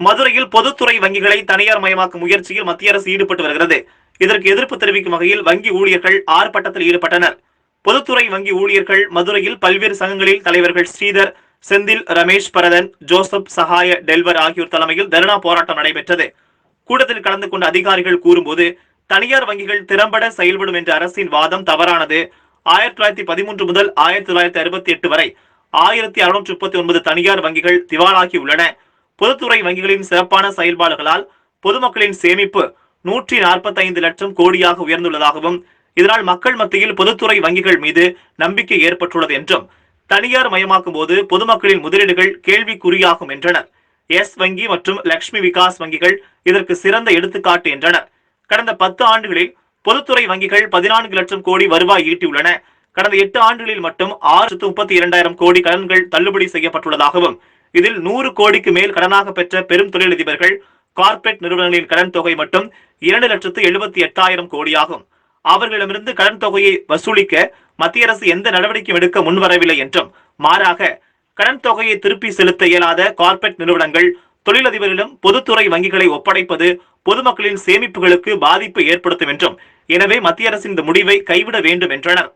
மதுரையில் பொதுத்துறை வங்கிகளை தனியார் மயமாக்கும் முயற்சியில் மத்திய அரசு ஈடுபட்டு வருகிறது. இதற்கு எதிர்ப்பு தெரிவிக்கும் வகையில் வங்கி ஊழியர்கள் ஆர்ப்பாட்டத்தில் ஈடுபட்டனர். பொதுத்துறை வங்கி ஊழியர்கள் மதுரையில் பல்வேறு சங்கங்களில் தலைவர்கள் ஸ்ரீதர், செந்தில், ரமேஷ், பரதன், ஜோசப், சகாய, டெல்வர் ஆகியோர் தலைமையில் தர்ணா போராட்டம் நடைபெற்றது. கூட்டத்தில் கலந்து கொண்ட அதிகாரிகள் கூறும்போது, தனியார் வங்கிகள் திறம்பட செயல்படும் என்ற அரசின் வாதம் தவறானது. 1913 முதல் 1968 வரை 1639 தனியார் வங்கிகள் திவாலாகி உள்ளன. பொதுத்துறை வங்கிகளின் சிறப்பான செயல்பாடுகளால் பொதுமக்களின் சேமிப்பு 145 லட்சம் கோடியாக உயர்ந்துள்ளதாகவும், இதனால் மக்கள் மத்தியில் பொதுத்துறை வங்கிகள் மீது நம்பிக்கை ஏற்பட்டுள்ளது என்றும், தனியார் மயமாக்கும் போது பொதுமக்களின் முதலீடுகள் கேள்விக்குறியாகும் என்றனர். எஸ் வங்கி மற்றும் லட்சுமி விகாஸ் வங்கிகள் இதற்கு சிறந்த எடுத்துக்காட்டு என்றனர். கடந்த 10 ஆண்டுகளில் பொதுத்துறை வங்கிகள் 14 லட்சம் கோடி வருவாய் ஈட்டியுள்ளன. கடந்த 8 ஆண்டுகளில் மட்டும் 632,000 கோடி கடன்கள் தள்ளுபடி செய்யப்பட்டுள்ளதாகவும், இதில் 100 கோடிக்கு மேல் கடனாக பெற்ற பெரும் தொழிலதிபர்கள், கார்ப்பரேட் நிறுவனங்களின் கடன் தொகை மட்டும் 2,78,000 கோடியாகும். அவர்களிடமிருந்து கடன் தொகையை வசூலிக்க மத்திய அரசு எந்த நடவடிக்கையும் எடுக்க முன்வரவில்லை என்றும், மாறாக கடன் தொகையை திருப்பி செலுத்த இயலாத கார்ப்பரேட் நிறுவனங்கள் தொழிலதிபரிடம் பொதுத்துறை வங்கிகளை ஒப்படைப்பது பொதுமக்களின் சேமிப்புகளுக்கு பாதிப்பை ஏற்படுத்தும் என்றும், எனவே மத்திய அரசின் இந்த முடிவை கைவிட வேண்டும் என்றனர்.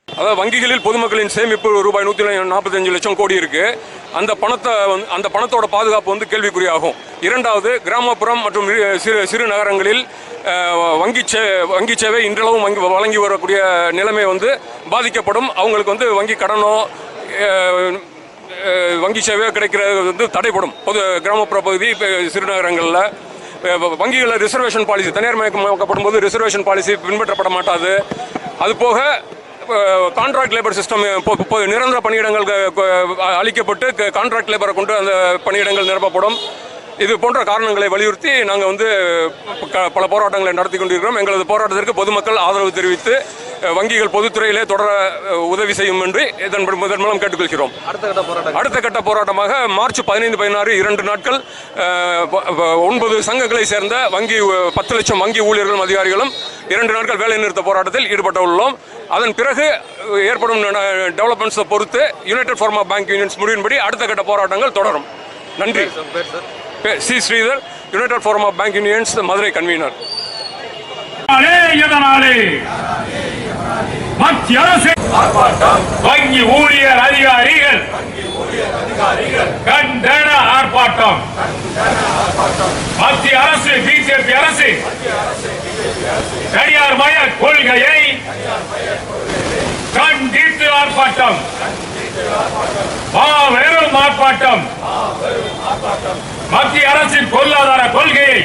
அதாவது வங்கிகளில் பொதுமக்களின் சேமிப்பு ரூபாய் 145 லட்சம் கோடி இருக்கு. அந்த பணத்தோட பாதுகாப்பு கேள்விக்குறியாகும். இரண்டாவது, கிராமப்புறம் மற்றும் சிறு நகரங்களில் வங்கி சேவை இன்றளவும் வழங்கி வரக்கூடிய நிலைமை பாதிக்கப்படும். அவங்களுக்கு வங்கி கடனோ வங்கி சேவையோ கிடைக்கிறது தடைப்படும். கிராமப்புற பகுதி, சிறுநகரங்களில் வங்கிகளில் ரிசர்வேஷன் பாலிசி தனியார் மயக்கப்படும் போது ரிசர்வேஷன் பாலிசி பின்பற்றப்பட மாட்டாது. அதுபோக கான்ட்ராக்ட் லேபர் சிஸ்டம் நிரந்தர பணியிடங்கள் அளிக்கப்பட்டு கான்ட்ராக்ட் லேபரை கொண்டு அந்த பணியிடங்கள் நிரப்பப்படும். இது போன்ற காரணங்களை வலியுறுத்தி நாங்கள் பல போராட்டங்களை நடத்தி கொண்டிருக்கிறோம். எங்களது போராட்டத்திற்கு பொதுமக்கள் ஆதரவு தெரிவித்து வங்கிகள் பொதுத்துறையிலே தொடர உதவி செய்யும் என்று இதன் மூலம் கேட்டுக்கொள்கிறோம். அடுத்த கட்ட போராட்டமாக மார்ச் 15, 16 2 நாட்கள் 9 சங்கங்களை சேர்ந்த 10 லட்சம் வங்கி ஊழியர்களும் அதிகாரிகளும் 2 நாட்கள் வேலை நிறுத்த போராட்டத்தில் ஈடுபட உள்ளோம். அதன் பிறகு ஏற்படும் டெவலப்மெண்ட்ஸை பொறுத்து united forum of bank unions முடிவின்படி அடுத்த கட்ட போராட்டங்கள் தொடரும். நன்றி. C. Sridhar, united forum of bank unions, Madurai convener. மத்திய அரசு வங்கி ஊழியர் அதிகாரிகள் கண்டன ஆர்ப்பாட்டம். மத்திய அரசு, பிஜேபி அரசு தனியார் மய கொள்கையை கண்டித்து ஆர்ப்பாட்டம். மாபெரும் ஆர்ப்பாட்டம். மத்திய அரசின் பொருளாதார கொள்கையை